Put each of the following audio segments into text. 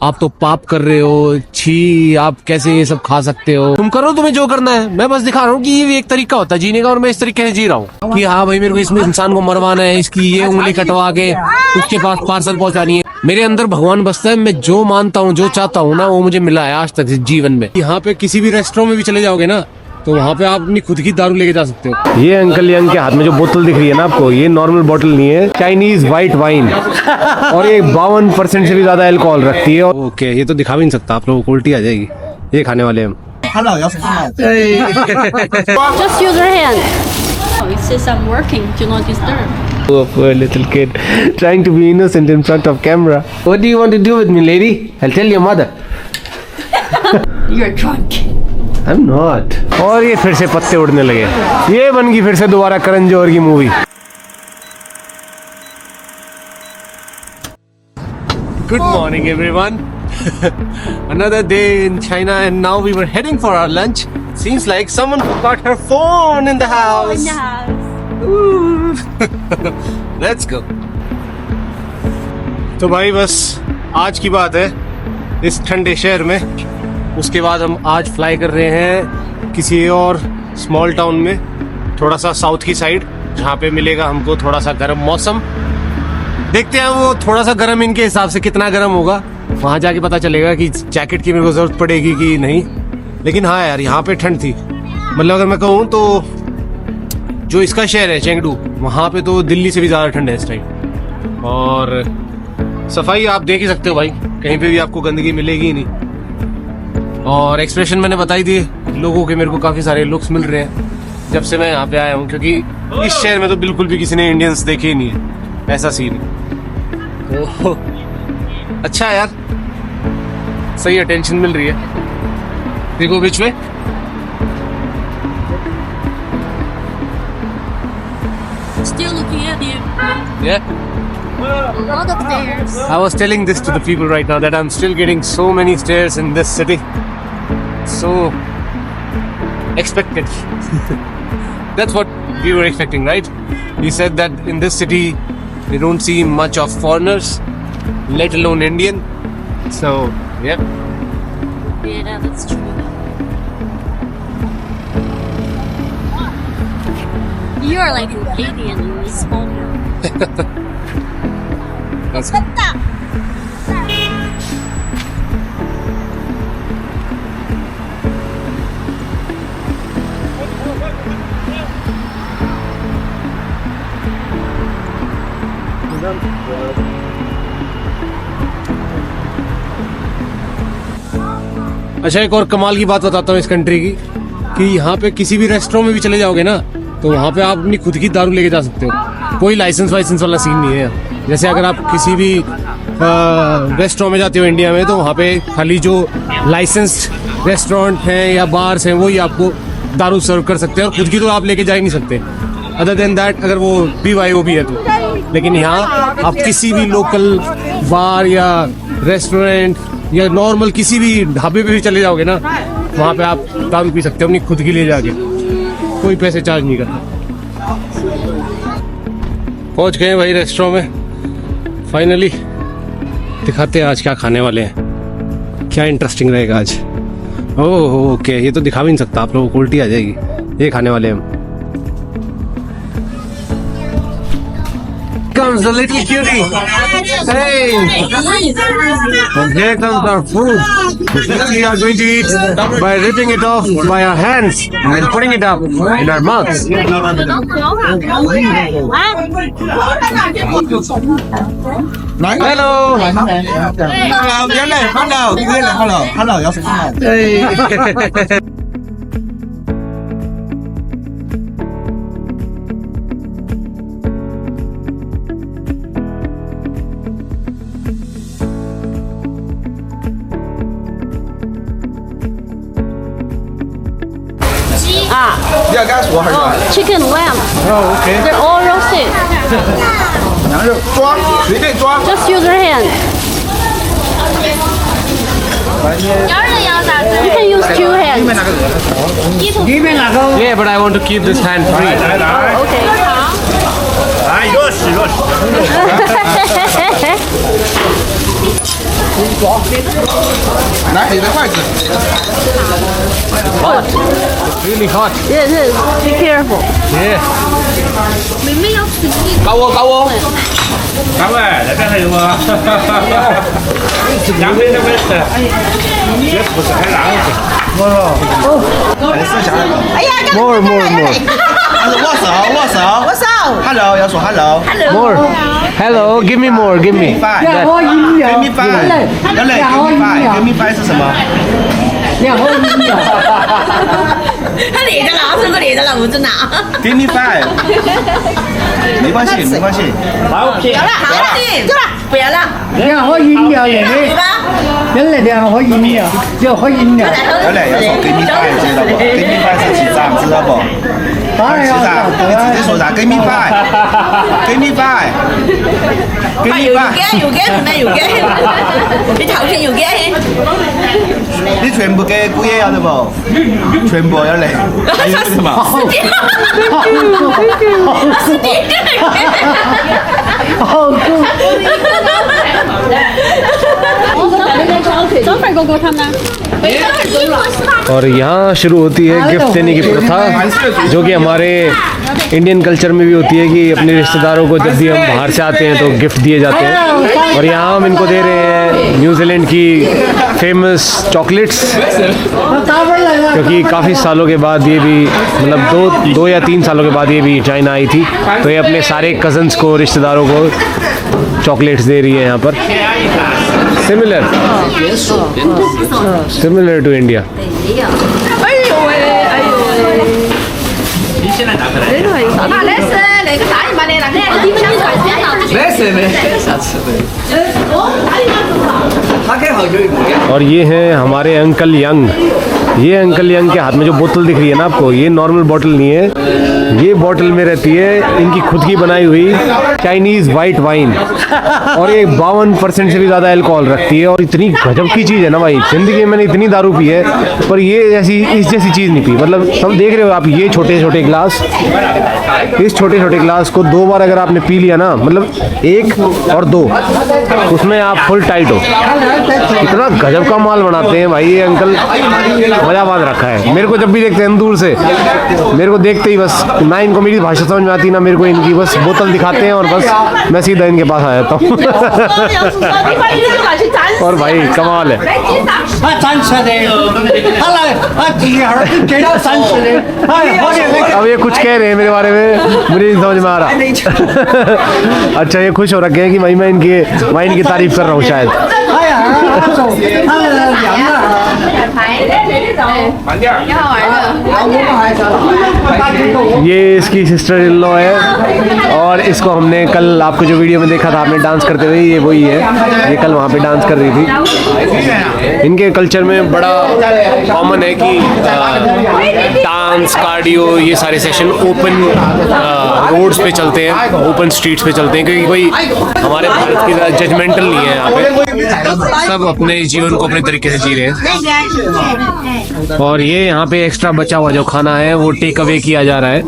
आप तो पाप कर रहे हो, छी आप कैसे ये सब खा सकते हो। तुम करो, तुम्हें जो करना है, मैं बस दिखा रहा हूँ कि ये भी एक तरीका होता है जीने का और मैं इस तरीके से जी रहा हूँ कि हाँ भाई मेरे को इसमें इंसान को मरवाना है, इसकी ये उंगली कटवा के उसके पास पार्सल पहुंचानी है। मेरे अंदर भगवान बसता है, मैं जो मानता हूँ जो चाहता हूँ ना वो मुझे मिला है आज तक जीवन में। यहाँ पे किसी भी रेस्टोरेंट में भी चले जाओगे ना तो वहाँ पे आप अपनी खुद की दारू लेके जा सकते हो। ये अंकल यंग के हाथ में जो बोतल दिख रही है ना आपको, ये नॉर्मल बोतल नहीं है, चाइनीज व्हाइट वाइन और ये 52% से भी ज्यादा अल्कोहल रखती है। ओके, ये तो दिखा भी नहीं सकता, आप लोगों को उल्टी आ जाएगी। ये खाने वाले हम। Just use your hand. Oh, it says I'm working. Do not disturb. Of a little kid trying to be innocent in front of camera. What do you want to do with me, lady? I'll tell your mother. You're drunk. I'm not. और ये फिर से पत्ते उड़ने लगे। ये बन गई फिर से दोबारा करण जौहर की movie. Good morning, everyone. Another day in China, and now we were heading for our lunch. Seems like someone forgot her phone in the house. Let's go. तो भाई बस आज की बात है इस ठंडे शहर में। उसके बाद हम आज फ्लाई कर रहे हैं किसी और स्मॉल टाउन में, थोड़ा सा साउथ की साइड, जहाँ पे मिलेगा हमको थोड़ा सा गर्म मौसम। देखते हैं वो थोड़ा सा गर्म इनके हिसाब से कितना गर्म होगा, वहाँ जाके पता चलेगा कि जैकेट की मेरे को जरूरत पड़ेगी कि नहीं। लेकिन हाँ यार, यहाँ पे ठंड थी। मतलब अगर मैं कहूँ तो जो इसका शहर है चेंगडू, वहाँ पे तो दिल्ली से भी ज़्यादा ठंड है इस टाइम। और सफाई आप देख ही सकते हो भाई, कहीं पे भी आपको गंदगी मिलेगी ही नहीं। और एक्सप्रेशन मैंने बताई दिए लोगों के, मेरे को काफ़ी सारे लुक्स मिल रहे हैं जब से मैं यहाँ पे आया हूँ, क्योंकि इस शहर में तो बिल्कुल भी किसी ने इंडियंस देखे ही नहीं है, ऐसा सीन है। तो अच्छा है यार, सही अटेंशन मिल रही है। देखो बीच में Still looking at you. yeah. A lot of stairs. I was telling this to the people right now that I'm still getting so many stairs in this city. So expected. That's what we were expecting, right? We said that in this city we don't see much of foreigners, let alone Indian. So, yep. Yeah, that's true. You are like an alien in this small world. That's good. अच्छा, एक और कमाल की बात बताता हूँ इस country की, कि यहाँ पे किसी भी रेस्टोरेंट में भी चले जाओगे ना तो वहाँ पे आप अपनी खुद की दारू लेके जा सकते हो। कोई लाइसेंस वाइसेंस वाला सीन नहीं है। जैसे अगर आप किसी भी रेस्टोरेंट में जाते हो इंडिया में, तो वहाँ पे खाली जो लाइसेंस्ड रेस्टोरेंट हैं या बार्स हैं वही आपको दारू सर्व कर सकते हैं, और खुद की तो आप लेके जा ही नहीं सकते। अदर देन दैट, अगर वो BYO भी है तो। लेकिन यहाँ आप किसी भी लोकल बार या रेस्टोरेंट या नॉर्मल किसी भी ढाबे पे भी चले जाओगे ना, वहाँ पे आप दारू पी सकते हो अपनी खुद की ले जाके, कोई पैसे चार्ज नहीं करता। पहुँच गए भाई रेस्टोरेंट में फाइनली। दिखाते हैं आज क्या खाने वाले हैं, क्या इंटरेस्टिंग रहेगा आज। ओह ओके, ये तो दिखा भी नहीं सकता, आप लोगों को उल्टी आ जाएगी। ये खाने वाले हम। Comes the little cutie. Hey, and here comes our food. We are going to eat by ripping it off by our hands and then putting it up in our mouths. Hello. Hey. Chicken, lamb. Oh, okay. They're all roasted. 羊肉装，随便装。 Just use your hand. You can use two hands. Yeah, but I want to keep this hand free. Oh, okay. 来，热死热死。来，你的筷子。 Really hot. Yes, yes. Be careful. Yeah. 高温，高温。各位，那边还有吗？两边那边是，也不是很难。还是剩下那个。哎呀， More, more, more. 握手，握手。我手。 Hello，要说 Hello。 More. Hello, give me more, give me. Five。 That. Give me five。要嘞 ，Give me five。Give me five 是什么？他咧着了，这个咧着了，不准拿。 Give me five。没关系，没关系。好，好了，好了，对吧？不要了，两盒饮料来对的，吧？原来2盒饮料，2盒饮料，要嘞，要说 Give me five，知道不？Give me five 是几张，知道不？当然要是啥？你直接说啥 ？Give me five。Give me five。Give 快 me 又 five。 驚又驚，唔係又驚，你頭先又驚。你全部嘅估嘢有得不？全部有嚟。還有什麼？好酷，張飛哥哥睇啦。 और यहाँ शुरू होती है gift देने की प्रथा, जो कि हमारे इंडियन कल्चर में भी होती है कि अपने रिश्तेदारों को जब भी हम बाहर से आते हैं तो गिफ्ट दिए जाते हैं। और यहाँ हम इनको दे रहे हैं न्यूजीलैंड की फेमस चॉकलेट्स, क्योंकि काफ़ी सालों के बाद ये भी मतलब दो या 3 सालों के बाद ये भी चाइना आई थी, तो ये अपने सारे कज़न्स को, रिश्तेदारों को चॉकलेट्स दे रही है यहाँ पर। Similar to India. 哎呦喂，哎呦喂！你现在拿回来。那是那个大姨妈的那个，沒事沒事，下次沒。他給好久一個。 और ये हैं हमारे अंकल यंग। ये अंकल यंग के हाथ में जो बोतल दिख रही है ना आपको, ये नॉर्मल बोतल नहीं है, ये बोतल में रहती है इनकी खुद की बनाई हुई चाइनीज़ वाइट वाइन, और ये 52% से भी ज़्यादा अल्कोहल रखती है। और इतनी गजब की चीज़ है ना भाई, ज़िंदगी में मैंने इतनी दारू पी है पर ये ऐसी इस जैसी चीज़ नहीं पी। मतलब सब देख रहे हो आप, ये छोटे छोटे गिलास, इस छोटे छोटे गिलास को 2 बार अगर आपने पी लिया ना, मतलब 1 और 2, उसमें आप फुल टाइट हो। इतना गजब का माल बनाते हैं भाई ये अंकल, मजा बांध रखा है। मेरे को जब भी देखते हैं दूर से, मेरे को देखते ही बस ना इनको मेरी भाषा समझ में आती ना मेरे को इनकी, बस बोतल दिखाते हैं और बस मैं सीधा इनके पास आ जाता हूँ। और भाई कमाल है। 30的，他來第二給他30的，अब ये कुछ कह रहे हैं मेरे बारे में, मुझे नहीं समझ में आ रहा। अच्छा ये खुश हो रखे हैं कि भाई मैं इनकी वाइन की तारीफ कर रहा हूँ शायद। 哎呀，他涼啊，慢点。 ये इसकी सिस्टर इन लॉ है, और इसको हमने कल आपको जो वीडियो में देखा था आपने डांस करते हुए, ये वही है, ये कल वहाँ पे डांस कर रही थी। इनके कल्चर में बड़ा कॉमन है कि डांस, कार्डियो, ये सारे सेशन ओपन रोड्स पे चलते हैं, ओपन स्ट्रीट्स पे चलते हैं, क्योंकि कोई हमारे भारत की तरह जजमेंटल नहीं है यहाँ पे, सब अपने जीवन को अपने तरीके से जी रहे हैं। और ये यहाँ पे एक्स्ट्रा बचा हुआ जो खाना है वो टेक अवे किया जा रहा है।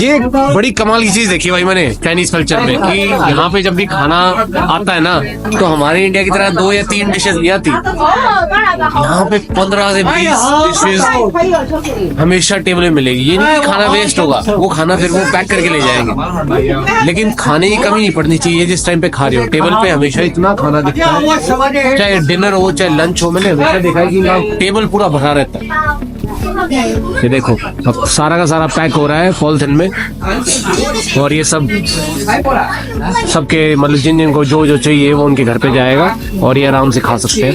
ये बड़ी कमाल की चीज देखी भाई मैंने चाइनीज कल्चर में, कि यहाँ पे जब भी खाना आता है ना तो हमारे इंडिया की तरह 2 या 3 डिशेस नहीं आती, यहाँ पे 15 से 20 डिशेस हमेशा टेबल में मिलेगी। ये नहीं कि खाना वेस्ट होगा, वो खाना फिर वो पैक करके ले जाएंगे, लेकिन खाने की कमी नहीं पड़नी चाहिए। जिस टाइम पे खा रहे हो टेबल पे हमेशा इतना खाना दिखता है, चाहे डिनर हो चाहे लंच हो, मैंने हमेशा देखा है कि यहाँ टेबल पूरा भरा रहता है। ये देखो अब सारा का सारा पैक हो रहा है पॉलिथीन में, और ये सब सबके मतलब जिन जिन को जो जो चाहिए वो उनके घर पे जाएगा और ये आराम से खा सकते हैं।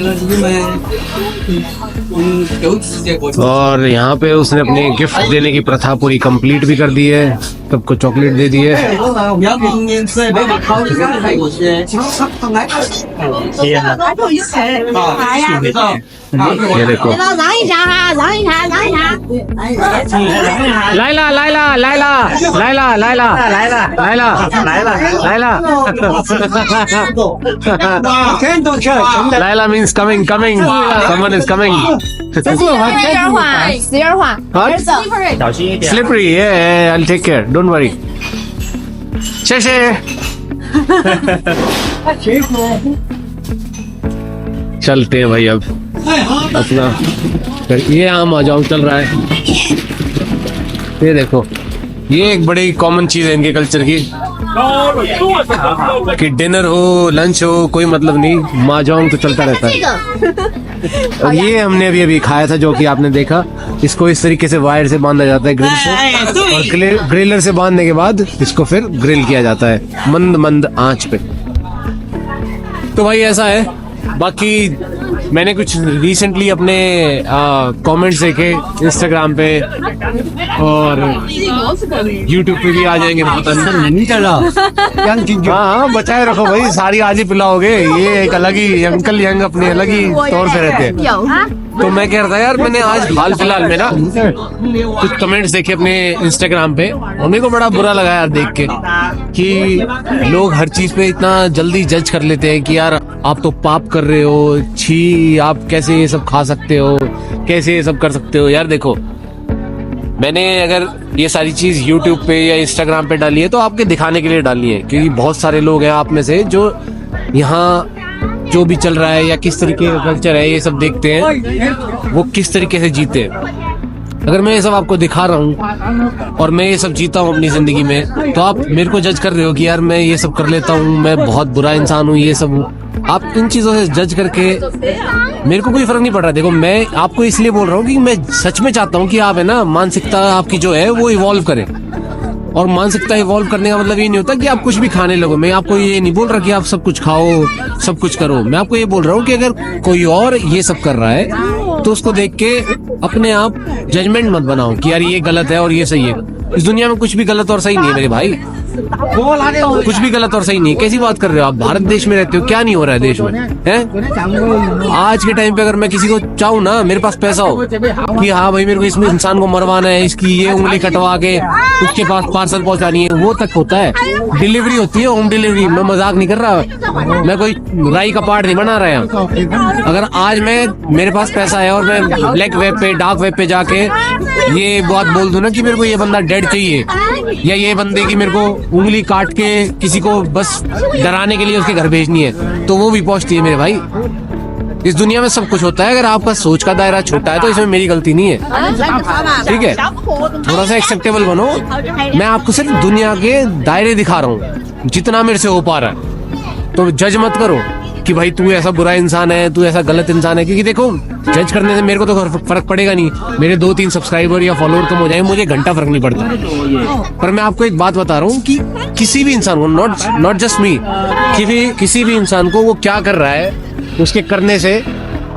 और यहाँ पे उसने अपनी गिफ्ट देने की प्रथा पूरी कंप्लीट भी कर दी है, सबको चॉकलेट दे दी है। ये देखो Laila Laila Laila Laila Laila Laila Laila Laila Laila means coming coming someone is coming 12环 小心一点。 slippery yeah I'll take care don't worry 谢谢 चलते हैं भाई अब अपना। ये आम आ जाओ चल रहा है, ये देखो, ये एक बड़ी कॉमन चीज है इनके कल्चर की कि डिनर हो लंच हो कोई मतलब नहीं, माजांग तो चलता रहता है। और ये हमने अभी अभी खाया था जो कि आपने देखा, इसको इस तरीके से वायर से बांधा जाता है ग्रिल से, और ग्रिलर से बांधने के बाद इसको फिर ग्रिल किया जाता है मंद मंद आंच पे। तो भाई ऐसा है। बाकी मैंने कुछ रिसेंटली अपने कमेंट्स देखे इंस्टाग्राम पे और यूट्यूब पे भी आ जाएंगे, पता नहीं चला। हाँ बचाए रखो भाई, सारी आज ही पिलाओगे। ये एक अलग ही अंकल यंग अपने अलग ही तौर पे रहते हैं। तो मैं कह रहा था यार, मैंने आज हाल फिलहाल में ना कुछ कमेंट्स देखे अपने इंस्टाग्राम पे और मेरे को बड़ा बुरा लगा यार देख के कि लोग हर चीज पे इतना जल्दी जज कर लेते हैं कि यार आप तो पाप कर रहे हो, छी आप कैसे ये सब खा सकते हो, कैसे ये सब कर सकते हो। यार देखो, मैंने अगर ये सारी चीज YouTube पे या Instagram पे डाली है तो आपके दिखाने के लिए डाली है, क्योंकि बहुत सारे लोग हैं आप में से जो यहाँ जो भी चल रहा है या किस तरीके का कल्चर है ये सब देखते हैं, वो किस तरीके से जीते हैं। अगर मैं ये सब आपको दिखा रहा हूँ और मैं ये सब जीता हूँ अपनी जिंदगी में, तो आप मेरे को जज कर रहे हो कि यार मैं ये सब कर लेता हूँ, मैं बहुत बुरा इंसान हूँ, ये सब आप इन चीजों से जज करके मेरे को कोई फर्क नहीं पड़ रहा। देखो, मैं आपको इसलिए बोल रहा हूँ कि मैं सच में चाहता हूँ कि आप है ना मानसिकता आपकी जो है वो इवॉल्व करे। और मानसिकता इवॉल्व करने का मतलब ये नहीं होता कि आप कुछ भी खाने लगो। मैं आपको ये नहीं बोल रहा कि आप सब कुछ खाओ, सब कुछ करो। मैं आपको ये बोल रहा हूँ कि अगर कोई और ये सब कर रहा है तो उसको देख के अपने आप जजमेंट मत बनाओ कि यार ये गलत है और ये सही है। इस दुनिया में कुछ भी गलत और सही नहीं है मेरे भाई, कुछ भी गलत और सही नहीं। कैसी बात कर रहे हो आप? भारत देश में रहते हो, क्या नहीं हो रहा है देश में, हैं? आज के टाइम पे अगर मैं किसी को चाहूँ ना, मेरे पास पैसा हो कि हाँ भाई मेरे को इसमें इंसान को मरवाना है, इसकी ये उंगली कटवा के उसके पास पार्सल पहुंचानी है, वो तक होता है। डिलीवरी होती है, होम डिलीवरी। मैं मजाक नहीं कर रहा, मैं कोई राई का पार्ट नहीं बना रहा हूँ। अगर आज मेरे पास पैसा है और मैं ब्लैक वेब पे, डार्क वेब पे जाके ये बात बोल दूं ना कि मेरे को ये बंदा डेड चाहिए, या ये बंदे की मेरे को उंगली काट के किसी को बस डराने के लिए उसके घर भेजनी है, तो वो भी पहुंचती है मेरे भाई। इस दुनिया में सब कुछ होता है। अगर आपका सोच का दायरा छोटा है तो इसमें मेरी गलती नहीं है, ठीक है? थोड़ा सा एक्सेप्टेबल बनो। मैं आपको सिर्फ दुनिया के दायरे दिखा रहा हूँ जितना मेरे से हो पा रहा है। तो जज मत करो कि भाई तू ऐसा बुरा इंसान है, तू ऐसा गलत इंसान है, क्योंकि देखो जज करने से मेरे को तो फर्क पड़ेगा नहीं। मेरे 2-3 सब्सक्राइबर या फॉलोअर कम हो जाए, मुझे घंटा फर्क नहीं पड़ता। पर मैं आपको एक बात बता रहा हूँ कि किसी भी इंसान को, नॉट जस्ट मी, किसी भी इंसान को वो क्या कर रहा है उसके करने से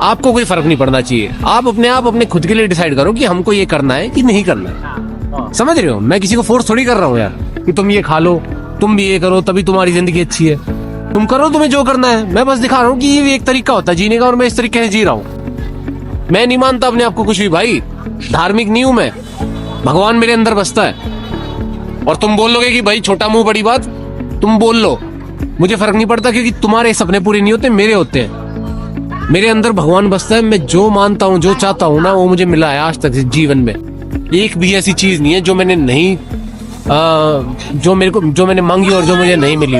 आपको कोई फर्क नहीं पड़ना चाहिए। आप अपने खुद के लिए डिसाइड करो कि हमको ये करना है कि नहीं करना है। समझ रहे हो? मैं किसी को फोर्स थोड़ी कर रहा हूँ यार कि तुम ये खा लो, तुम भी ये करो, तभी तुम्हारी जिंदगी अच्छी है। तुम करो तुम्हें जो करना है। मैं बस दिखा रहा हूँ कि ये एक तरीका होता है जीने का और मैं इस तरीके से जी रहा हूँ। मैं नहीं मानता अपने आप को कुछ भी भाई, धार्मिक नहीं हूं मैं, भगवान मेरे अंदर बसता है। और तुम बोल लोगे कि भाई छोटा मुंह बड़ी बात, तुम बोल लो, मुझे फर्क नहीं पड़ता, क्योंकि तुम्हारे सपने पूरे नहीं होते, मेरे होते हैं। मेरे अंदर भगवान बसता है। मैं जो मानता हूँ, जो चाहता हूँ ना, वो मुझे मिला है आज तक जीवन में। एक भी ऐसी चीज नहीं है जो मैंने नहीं जो मैंने मांगी और जो मुझे नहीं मिली।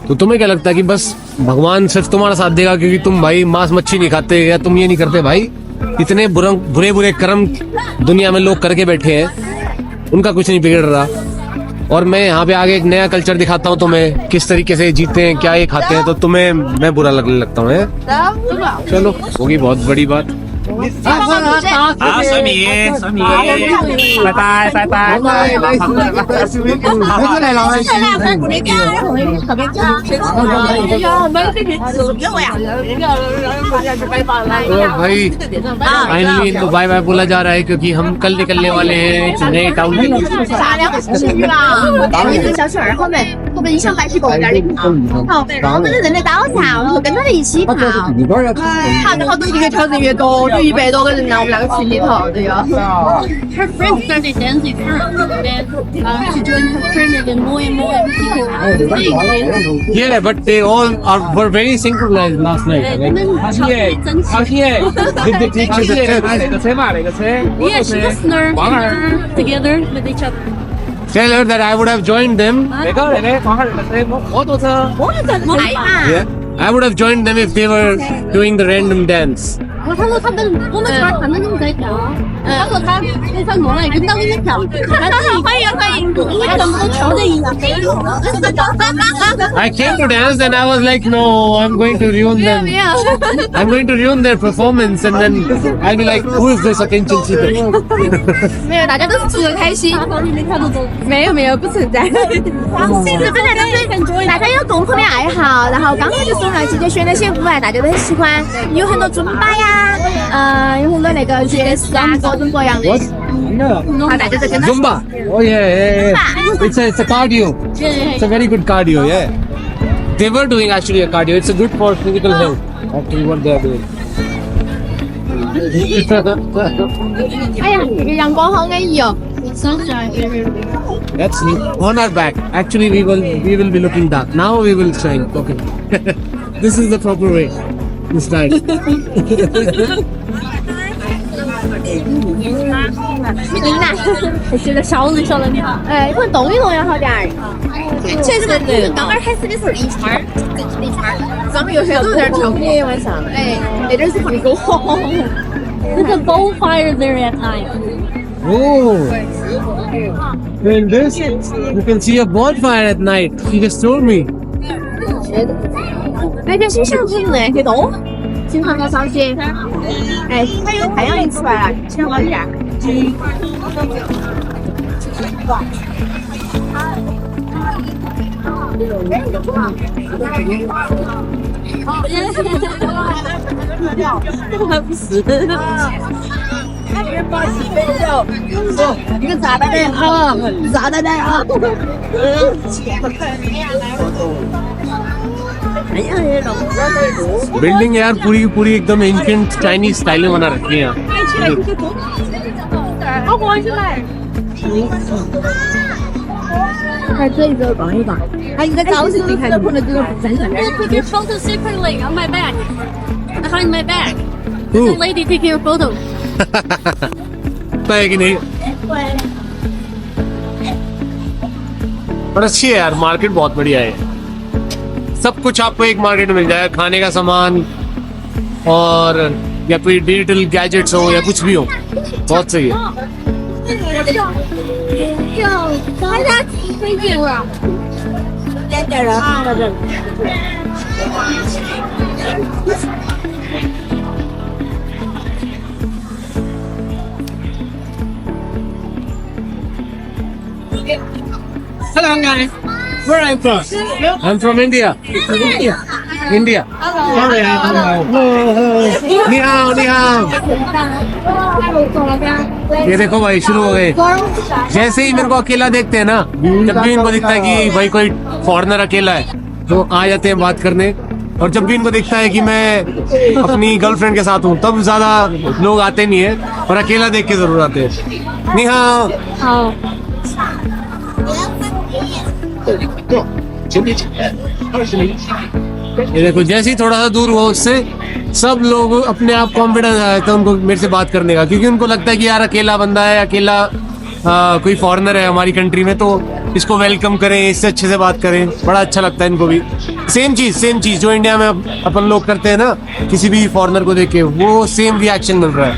तो तुम्हें क्या लगता है कि बस भगवान सिर्फ तुम्हारा साथ देगा क्योंकि तुम भाई मांस मच्छी नहीं खाते या तुम ये नहीं करते? भाई इतने बुरे कर्म दुनिया में लोग करके बैठे हैं, उनका कुछ नहीं बिगड़ रहा। और मैं यहाँ पे आगे एक नया कल्चर दिखाता हूँ तुम्हें, किस तरीके से जीते हैं, क्या ये खाते हैं, तो तुम्हें मैं बुरा लगने लगता हूँ। चलो, होगी बहुत बड़ी बात। 好，水米，拜拜，拜拜。भाई फाइनली इनको बाय बाय बोला जा रहा है क्योंकि हम कल निकलने वाले हैं नए टाउन के लिए। 小水儿后面一上来是狗在那里跑，然后跟着人类打草，然后跟着你一起跑，跑的好多越跳的越多，就100多个人呢，我们两个一起跑的呀。Her friend started dancing first, then she joined her friend and then more and more people. Yeah, but they all were very synchronized last night. And then 好嘢， Did they teach you the steps? 嚟個車嘛，嚟個車。 Yeah, she was learn together with each other. Tell her that I would have joined them. Đấy mà. Yeah. I would have joined them if they were doing the random dance. 他说他们我们这儿他们都在跳，他说他过来跟到你们跳，欢迎，你全部都跳的一样。I came to dance and I was like, no, I'm going to ruin them. I'm going to ruin their performance and then I'll be like, who is this attention seeker? 没有，大家都是图个开心。没有，不存在。是本来就是大家有共同的爱好，然后刚好就送了季节选那些舞啊，大家都很喜欢，有很多尊巴呀，有很多那个爵士啊，各种各样的。好，大家在跟他。 Zumba. Oh yeah. It's a cardio. It's a very good cardio. Yeah. They were doing actually a cardio. It's a good for physical health. Actually, what they are doing. 哎呀，这个阳光好安逸哦。 That's on our back. Actually, we will be looking dark. Now we will shine. Okay. This is the proper way to start. 你呢？现在小人你好。可能动一动要好点儿。确实，刚刚开始的时候一圈儿，咱们有些都有点跳舞晚上。哎，那点是放篝火。 There's a bonfire there at night. Oh. In this, you can see a bonfire at night. She just told me. 那边是想听那些动，经常到上去。哎，还有太阳一出来了，想好点。不是。一个炸弹啊！炸弹啊！ building यार पूरी पूरी एकदम ancient Chinese style में बना रखी है Put your photo secretly on my back, behind my back. There's a lady taking your photo. है कि नहीं पर अच्छी है यार मार्केट बहुत बढ़िया है सब कुछ आपको एक मार्केट में मिल जाएगा खाने का सामान और या फिर डिजिटल गैजेट्स हो या कुछ भी हो बहुत सही है Hello guys, where are you from? I'm from India. India. Sorry, I don't know. Ni hao, ni hao. ये देखो भाई शुरू हो गए जैसे ही मेरे को अकेला देखते हैं ना जब भी इनको दिखता है कि भाई कोई फॉरेनर अकेला है तो आ जाते हैं बात करने और जब भी इनको दिखता है कि मैं अपनी गर्लफ्रेंड के साथ हूँ तब ज्यादा लोग आते नहीं है और अकेला देख के जरूर आते हैं नी हाँ ये देखो जैसे ही थोड़ा सा दूर हुआ उससे सब लोग अपने आप कॉन्फिडेंस आ जाता है उनको मेरे से बात करने का क्योंकि उनको लगता है कि यार अकेला बंदा है अकेला कोई फॉरेनर है हमारी कंट्री में तो इसको वेलकम करें इससे अच्छे से बात करें बड़ा अच्छा लगता है इनको भी सेम चीज जो इंडिया में अपन लोग करते हैं ना किसी भी फॉरेनर को देख के वो सेम रिएक्शन मिल रहा है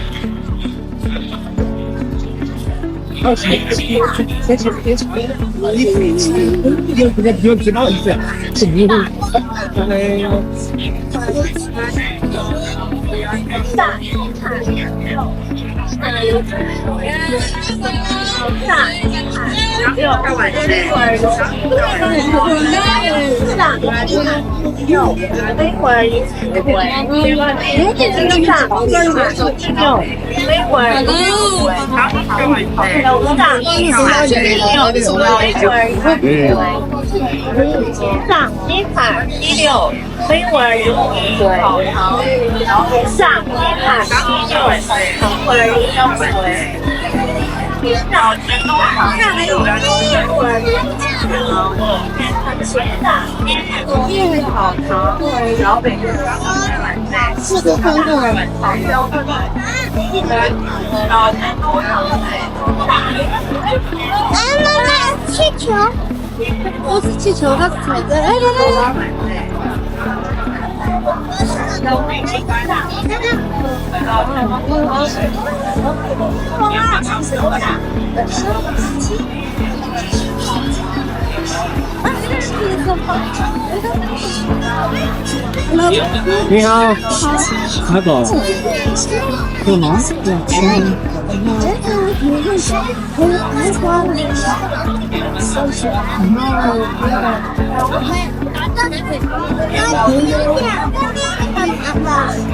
上鸡排16，飞味儿烤肠，上鸡排16，肠味儿1回。上鸡排16，飞味儿烤肠，小北四个风味儿，气球，都是气球的彩的，来来来来。你好，哪个？有吗？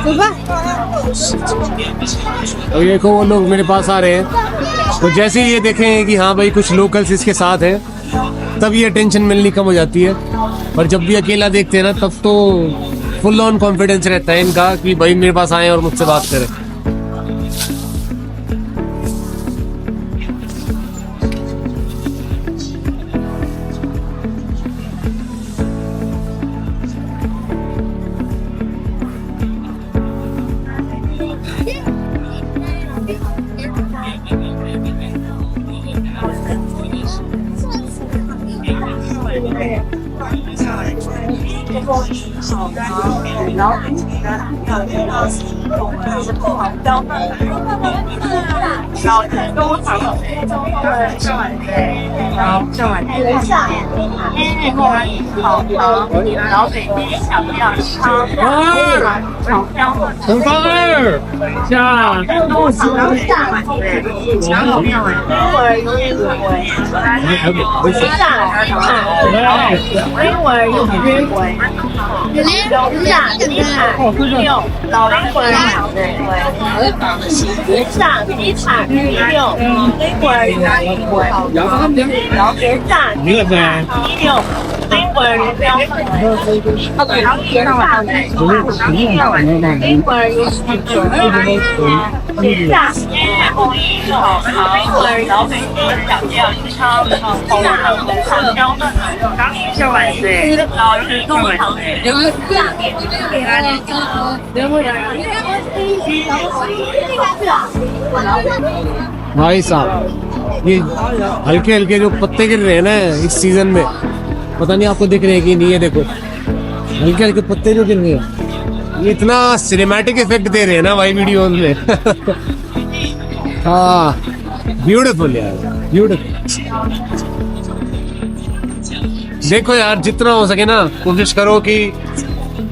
走吧。और ये को वो लोग मेरे पास आ रहे हैं, तो जैसे ही ये देखें कि हाँ भाई कुछ लोकल्स इसके साथ हैं, तब ये टेंशन मिलनी कम हो जाती है। और जब भी अकेला देखते हैं ना, तब तो फुल ऑन कॉन्फिडेंस रहता है इनका कि भाई मेरे पास आए और मुझसे बात करें।陈芳儿，下。भाई साहब, ये हल्के हल्के जो पत्ते गिर रहे हैं ना इस सीजन में, पता नहीं आपको दिख रहे हैं कि नहीं। है देखो हल्के हल्के पत्ते जो गिर रहे हैं, ये इतना सिनेमैटिक इफेक्ट दे रहे हैं ना भाई वीडियो में। हाँ, ब्यूटीफुल यार, ब्यूटीफुल। देखो यार, जितना हो सके ना कोशिश करो कि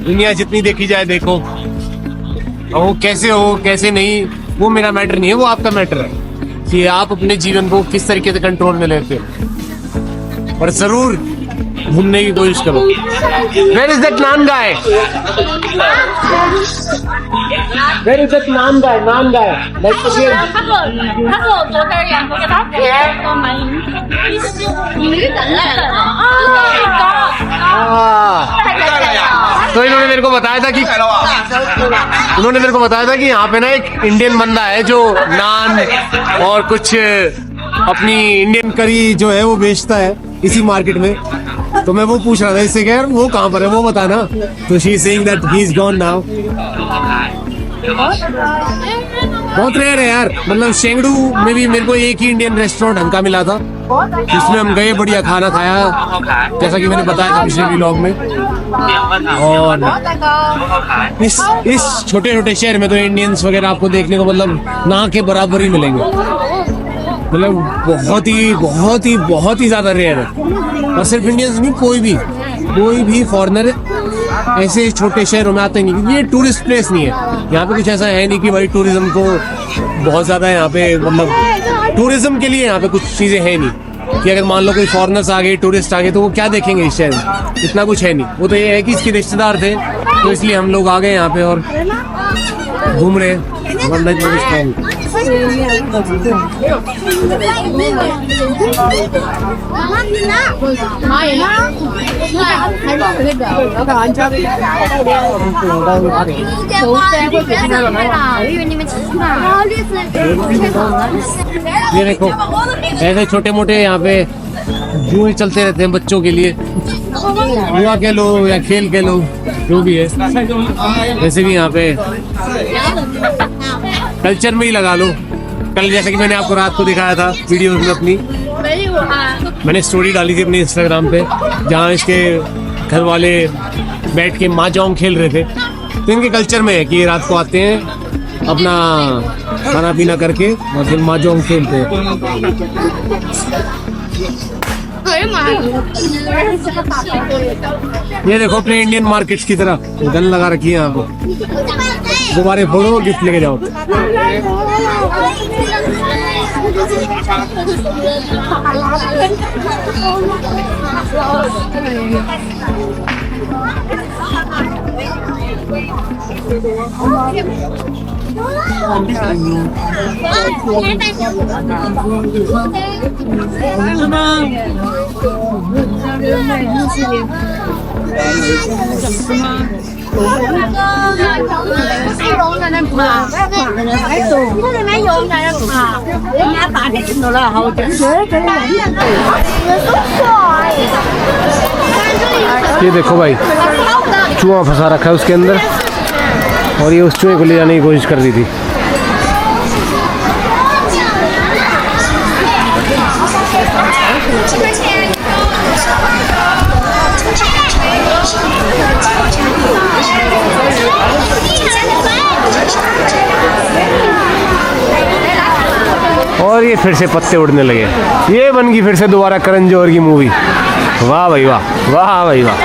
दुनिया जितनी देखी जाए देखो। और वो कैसे हो कैसे नहीं, वो मेरा मैटर नहीं है, वो आपका मैटर है कि आप अपने जीवन को किस तरीके से कंट्रोल में लेते हो। और जरूर घूमने की कोशिश करो। Where is that naan guy? Where is that naan guy? Naan guy? Like to hear. 他是我昨天养的，给他钱都买你们等तो इन्होंने मेरे को बताया था कि यहाँ पे ना एक इंडियन बंदा है जो नान और कुछ अपनी इंडियन करी जो है वो बेचता है इसी मार्केट में। तो मैं वो पूछ रहा था इससे कि यार वो कहाँ पर है, वो बता ना। तो she is saying that he is gone now. बहुत रेयर है यार, मतलब शेंगडू में भी मेरे को एक ही इंडियन रेस्टोरेंट ढंग का मिला था, जिसमें हम गए, बढ़िया खाना खाया जैसा कि मैंने बताया था पिछले व्लॉग में। और इस छोटे छोटे शहर में तो इंडियंस वगैरह आपको देखने को मतलब ना के बराबर ही मिलेंगे, मतलब बहुत ही ज्यादा रेयर है। और सिर्फ इंडियंस नहीं, कोई भी फॉरेनर ऐसे छोटे शहरों में आते नहीं, क्योंकि ये टूरिस्ट प्लेस नहीं है। यहाँ पे कुछ ऐसा है नहीं कि भाई टूरिज्म को बहुत ज्यादा यहाँ पे, मतलब टूरिज्म के लिए यहाँ पे कुछ चीजें है नहीं कि अगर मान लो कोई फॉरेनर्स आ गए, टूरिस्ट आ गए, तो वो क्या देखेंगे इस शहर में, इतना कुछ है नहीं। वो तो ये है कि इसके रिश्तेदार थे तो इसलिए हम लोग आ गए यहाँ पे और घूम रहे हैं। ये देखो ऐसे छोटे मोटे यहाँ पे जुए चलते रहते हैं बच्चों के लिए, जुआ के लो या खेल के लो, जो भी है। वैसे भी यहाँ पे कल्चर में ही लगा लो। कल जैसे कि मैंने आपको रात को दिखाया था वीडियो में अपनी, मैंने स्टोरी डाली थी अपने इंस्टाग्राम पे, जहाँ इसके घर वाले बैठ के mahjong खेल रहे थे। तो इनके कल्चर में है कि ये रात को आते हैं, अपना खाना पीना करके और फिर mahjong खेलते हैं। ये देखो अपने इंडियन मार्केट्स की तरह गन लगा रखी है यहाँ पे। दोबारा फोड़ो, गिफ्ट लेके जाओ। ये देखो भाई, चूहा फंसा रखा है उसके अंदर और ये उस चूहे को ले जाने की कोशिश कर रही थी। और ये फिर से पत्ते उड़ने लगे। ये बन गई फिर से दोबारा करण जौहर की मूवी। वाह भाई वाह, वाह भाई वाह,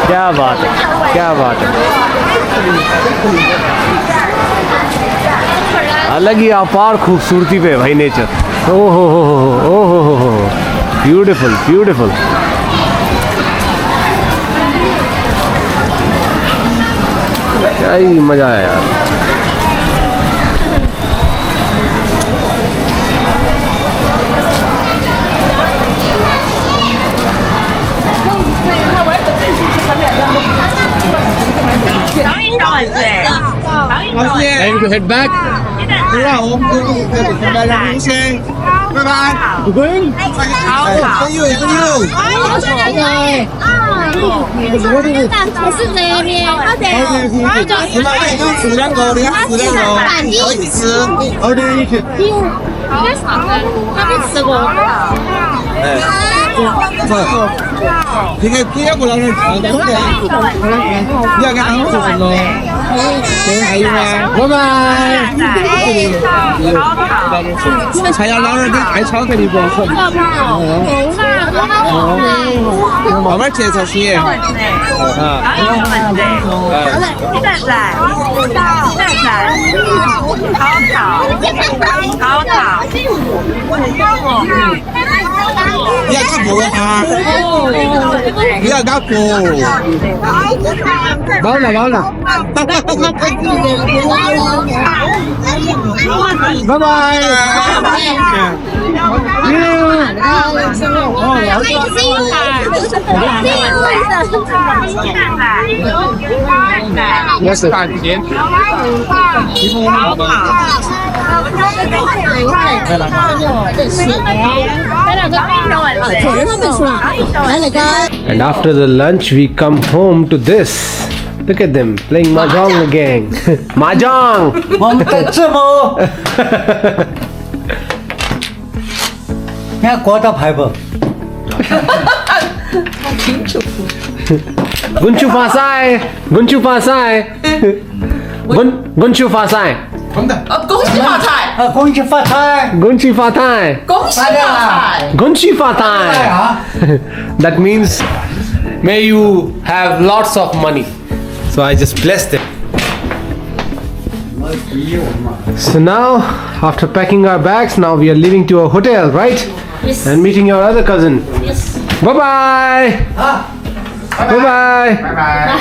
क्या बात है, क्या बात है। अलग ही अपार खूबसूरती पे भाई नेचर। ओ हो, ब्यूटीफुल ब्यूटीफुल। क्या ही मजा आया यार। And to head back. 好啦，我们拜拜，先，拜拜。Going? See you, see you。我是这边，好的。你们4两个，你看4两个，可以吃。好的，一起。他没吃过。你看第二个老人吃的，你要看好吃咯。还有吗？拜拜。还要老人给爱炒的你不？慢慢介绍些。你要干活啊？你要干活？老了老了。拜拜。我是大姐。And after the lunch, we come home to this. Look at them playing mahjong again. Mahjong. 我们在这么，你看国家牌不？ Gunchu Fasai, Gunchu Fasai, Gunchu Fasai, 恭喜发财！恭喜发财！ Gunchi Fatai, 恭喜发财！ Gunchi Fatai. That means may you have lots of money. So I just blessed it. So now, after packing our bags, now we are leaving to a hotel, right? Yes. And meeting your other cousin. Yes. Bye bye. Bye bye. Bye bye.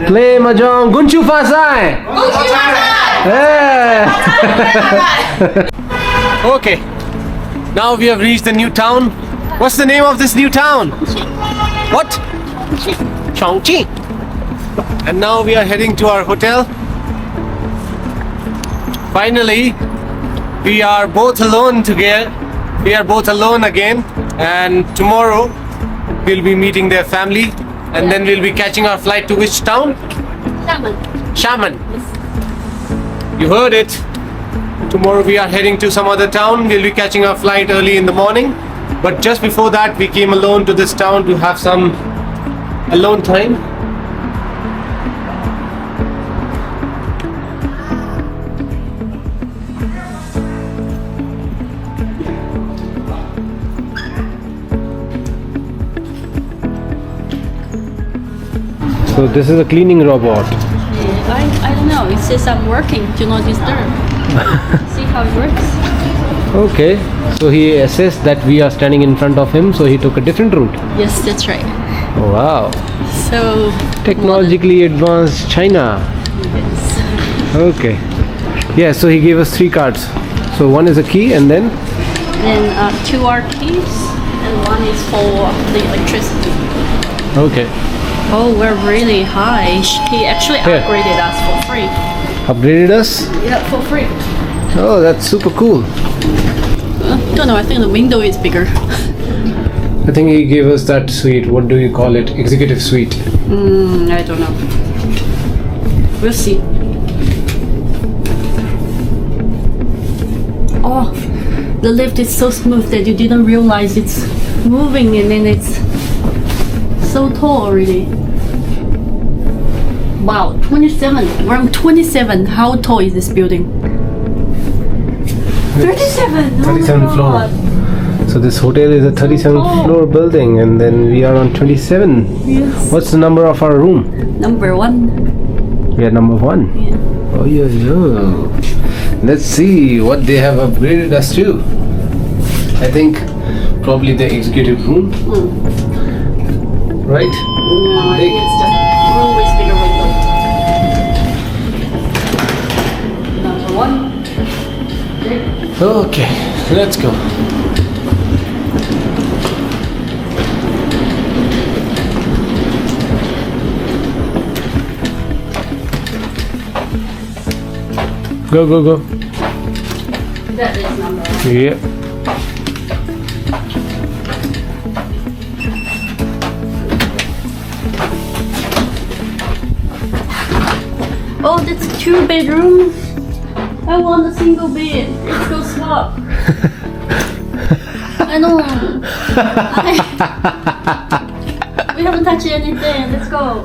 Play mahjong. Gunchu Fasai. 恭喜发财！ Yeah. Okay. Now we have reached the new town. What's the name of this new town? What? Chongqing. And now we are heading to our hotel. Finally, we are both alone together. We are both alone again. And tomorrow we'll be meeting their family. And then we'll be catching our flight to which town? Xiamen. You heard it. Tomorrow we are heading to some other town. We'll be catching our flight early in the morning. But just before that, we came alone to this town to have some alone time. So this is a cleaning robot. I don't know. It says I'm working. Do not disturb. See how it works. Okay, so he assessed that we are standing in front of him, so he took a different route. Yes, that's right. Wow, So technologically advanced China. yes. Okay, yeah, so he gave us 3 cards. So one is a key, and then Then 2 are keys, and 1 is for the electricity. okay, Oh, we're really high. He actually Here. upgraded us for free. upgraded us. Yeah, for free. Oh, that's super cool. Don't know. I think the window is bigger. I think he gave us that suite. What do you call it? Executive suite. I don't know. We'll see. Oh, the lift is so smooth that you didn't realize it's moving, and then it's so tall already. Wow, 27. We're on 27. How tall is this building? 37. 37th floor. So this hotel is a 37th floor building, and then we are on 27. Yes. What's the number of our room? Number 1. We are number 1. Yeah. Oh yeah, yeah. Let's see what they have upgraded us to. I think probably the executive room. Right? No, I think it's just room with bigger window. Number 1. Okay, let's go. Go, go, go. That is number 1. Yeah. Oh, that's 2 bedrooms. I want a single bed. Let's go swap. I know. We haven't touched anything. Let's go.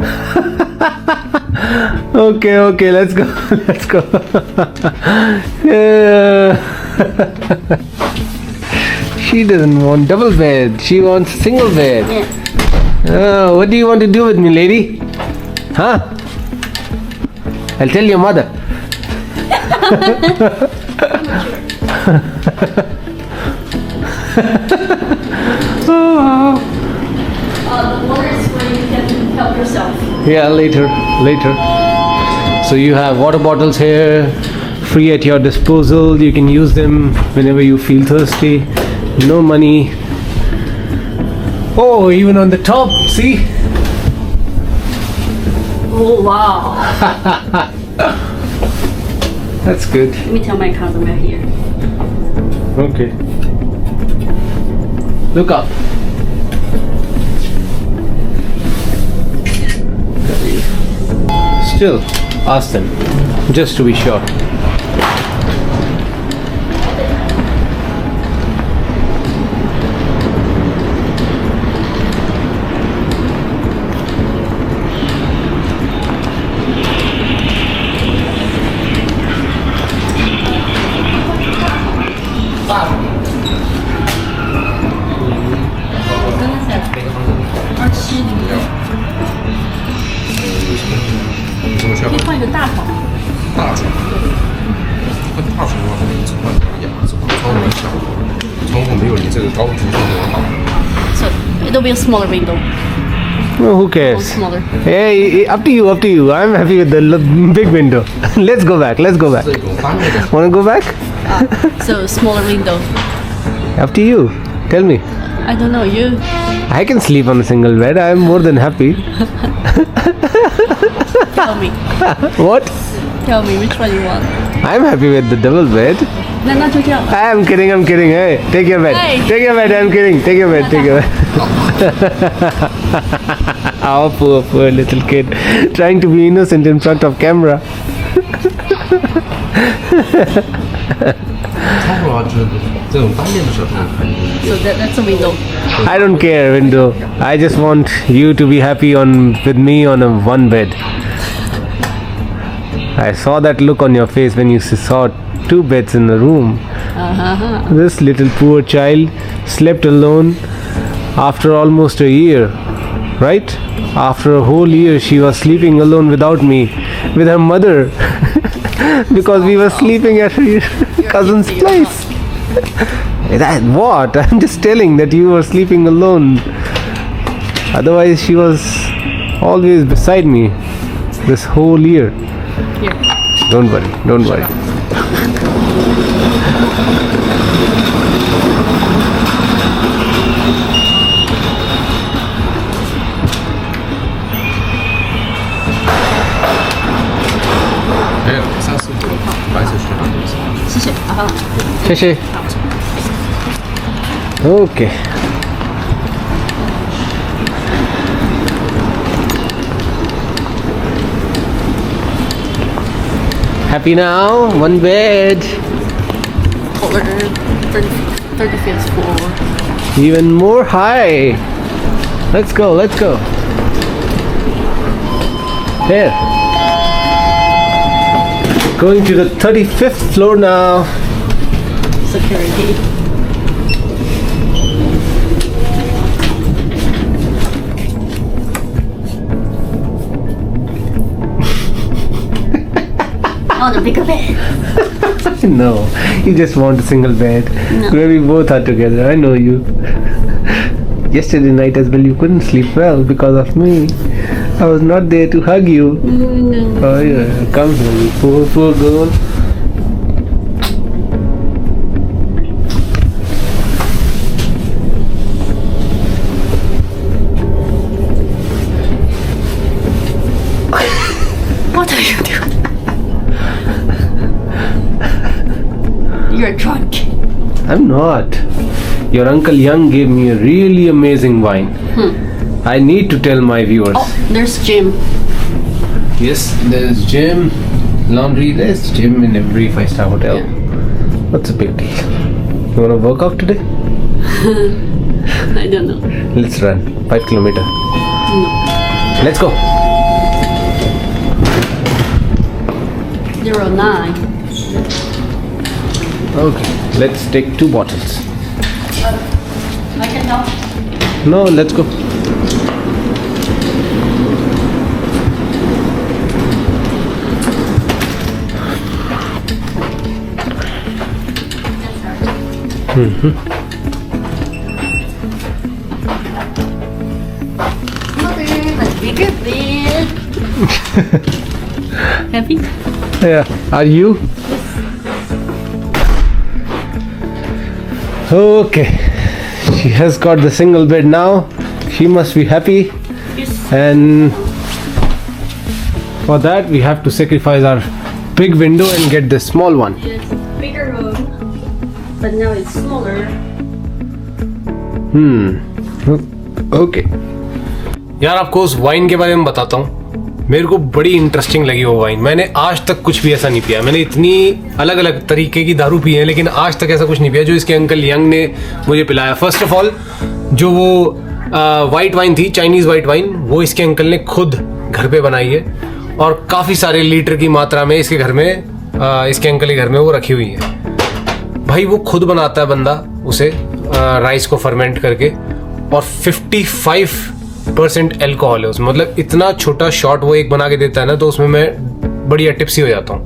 Okay, okay, let's go. Let's go. Yeah. She doesn't want double bed. She wants single bed. Yeah. What do you want to do with me, lady? Huh? I'll tell your mother. The water is where you can help yourself. Yeah, later. So you have water bottles here, free at your disposal. You can use them whenever you feel thirsty. No money. Oh, even on the top, see? Oh, wow. That's good. Let me tell my cousin we're here. Okay. Look up. Still, ask them, just to be sure.可以换一个大床。大床，换大床的话，可能只换牙子，窗户小，窗户没有你这个高度这么好。 So it'll be a smaller window. Oh, who Or cares? smaller. Hey, up to you, up to you. I'm happy with the big window. Let's go back, let's go back. 这种翻那个 Wanna go back? So smaller window. Up to you. Tell me. I don't know, you. I can sleep on a single bed. I'm more than happy. Tell me. What? Tell me which one you want. I'm happy with the double bed. 那就这样吧。 I'm kidding, I'm kidding. Hey, take your bed. Hey. Take your bed, I'm kidding. Take your bed, take your bed. Our poor little kid trying to be innocent in front of camera. that's a window. I don't care, window. I just want you to be happy with me on a one bed. I saw that look on your face when you saw two beds in the room. This little poor child slept alone after almost a year, right? After a whole year she was sleeping alone without me, with her mother, because we were sleeping at her cousin's place. That what? I'm just telling that you were sleeping alone. Otherwise she was always beside me this whole year. Here. Don't worry.谢谢。Okay. Happy now? One bed. Taller, 35th floor. Even more high. Let's go. Here. Going to the 35th floor now. Security. Oh, the bigger bed. No, you just want a single bed where we both are together. I know you. Yesterday night as well, you couldn't sleep well because of me. I was not there to hug you. Oh yeah, come here, you poor girl. What are you doing? You're drunk. I'm not. Your Uncle Young gave me a really amazing wine. I need to tell my viewers. Oh, there's gym. Yes, there's gym, laundry, there's gym in every 5-star hotel. Yeah. What's a big deal? You wanna work out today? I don't know. Let's run 5 kilometers. No. Let's go. 09. Okay, let's take 2 bottles. I can help. No, let's go. Bigger bed. Happy? Yeah, are you? Okay, she has got the single bed now. She must be happy. Yes. And for that we have to sacrifice our big window and get the small one. Yes, bigger room. But now it's smaller. Okay यार आपको उस wine के बारे में बताता हूँ। मेरे को बड़ी इंटरेस्टिंग लगी वो वाइन। मैंने आज तक कुछ भी ऐसा नहीं पिया। मैंने इतनी अलग अलग तरीके की दारू पी है लेकिन आज तक ऐसा कुछ नहीं पिया जो इसके अंकल यंग ने मुझे पिलाया। फर्स्ट ऑफ ऑल जो वो वाइट वाइन थी, चाइनीज़ वाइट वाइन, वो इसके अंकल ने खुद घर पे बनाई है और काफ़ी सारे लीटर की मात्रा में इसके घर में इसके अंकल के घर में वो रखी हुई है। भाई वो खुद बनाता है बंदा उसे राइस को फर्मेंट करके और 55% एल्कोहल है उसमें। मतलब इतना छोटा शॉट वो एक बना के देता है ना तो उसमें मैं बढ़िया टिप्सी हो जाता हूँ।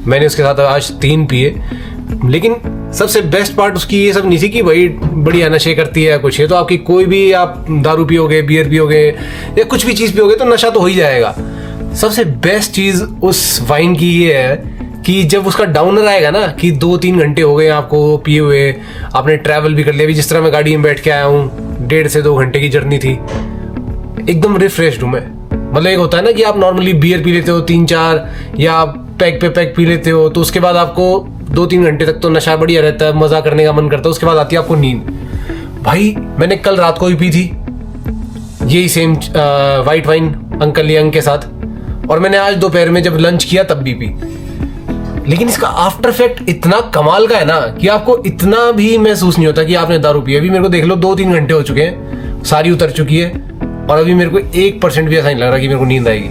मैंने उसके साथ आज 3 पिए। लेकिन सबसे बेस्ट पार्ट उसकी ये सब नहीं थी कि भाई बढ़िया नशे करती है या कुछ है। तो आपकी कोई भी आप दारू पियोगे, बियर पियोगे या कुछ भी चीज़ पियोगे तो नशा तो हो ही जाएगा। सबसे बेस्ट चीज़ उस वाइन की ये है कि जब उसका डाउनर आएगा ना कि 2-3 घंटे हो गए आपको पिए हुए, आपने ट्रैवल भी कर लिया। अभी जिस तरह मैं गाड़ी में बैठ के आया हूँ, 1.5 से 2 घंटे की जर्नी थी, एकदम रिफ्रेश्ड हूँ मैं। मतलब एक होता है ना कि आप नॉर्मली बियर पी लेते हो 3-4 या पैक पे पैक पी लेते हो तो उसके बाद आपको 2-3 घंटे तक तो नशा बढ़िया रहता है, मज़ा करने का मन करता है, उसके बाद आती है आपको नींद। भाई मैंने कल रात को भी पी थी यही same white wine uncle young के साथ और मैंने आज दोपहर में जब लंच किया तब भी पी। लेकिन इसका आफ्टर इफेक्ट इतना कमाल का है ना कि आपको इतना भी महसूस नहीं होता कि आपने दारू पी। अभी मेरे को देख लो 2-3 घंटे हो चुके हैं, सारी उतर चुकी है और अभी मेरे को 1% भी ऐसा नहीं लग रहा कि मेरे को नींद आएगी।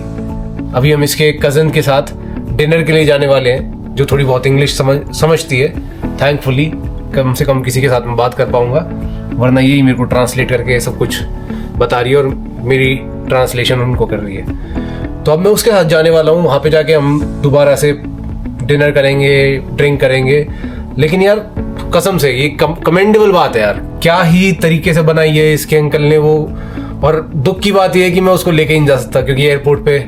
अभी हम इसके कज़न के साथ डिनर के लिए जाने वाले हैं, जो थोड़ी बहुत इंग्लिश समझती है। थैंकफुली कम से कम किसी के साथ मैं बात कर पाऊंगा, वरना यही मेरे को ट्रांसलेट करके सब कुछ बता रही है और मेरी ट्रांसलेशन उनको कर रही है। तो अब मैं उसके साथ जाने वाला हूँ। वहाँ पे जाके हम दोबारा से डिनर करेंगे, ड्रिंक करेंगे। लेकिन यार कसम से ये कमेंडेबल बात है यार, क्या ही तरीके से बनाई है इसके अंकल ने वो। और दुख की बात यह है कि मैं उसको लेके नहीं जा सकता क्योंकि एयरपोर्ट पे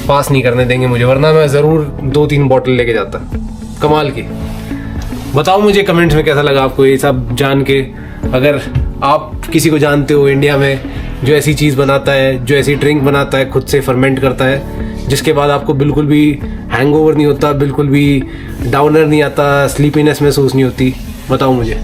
पास नहीं करने देंगे मुझे, वरना मैं ज़रूर 2-3 बॉटल लेके जाता। कमाल की। बताओ मुझे कमेंट्स में कैसा लगा आपको ये सब जान के। अगर आप किसी को जानते हो इंडिया में जो ऐसी चीज़ बनाता है, जो ऐसी ड्रिंक बनाता है, खुद से फर्मेंट करता है, जिसके बाद आपको बिल्कुल भी हैंगओवर नहीं होता, बिल्कुल भी डाउनर नहीं आता, स्लीपीनेस महसूस नहीं होती, बताओ मुझे।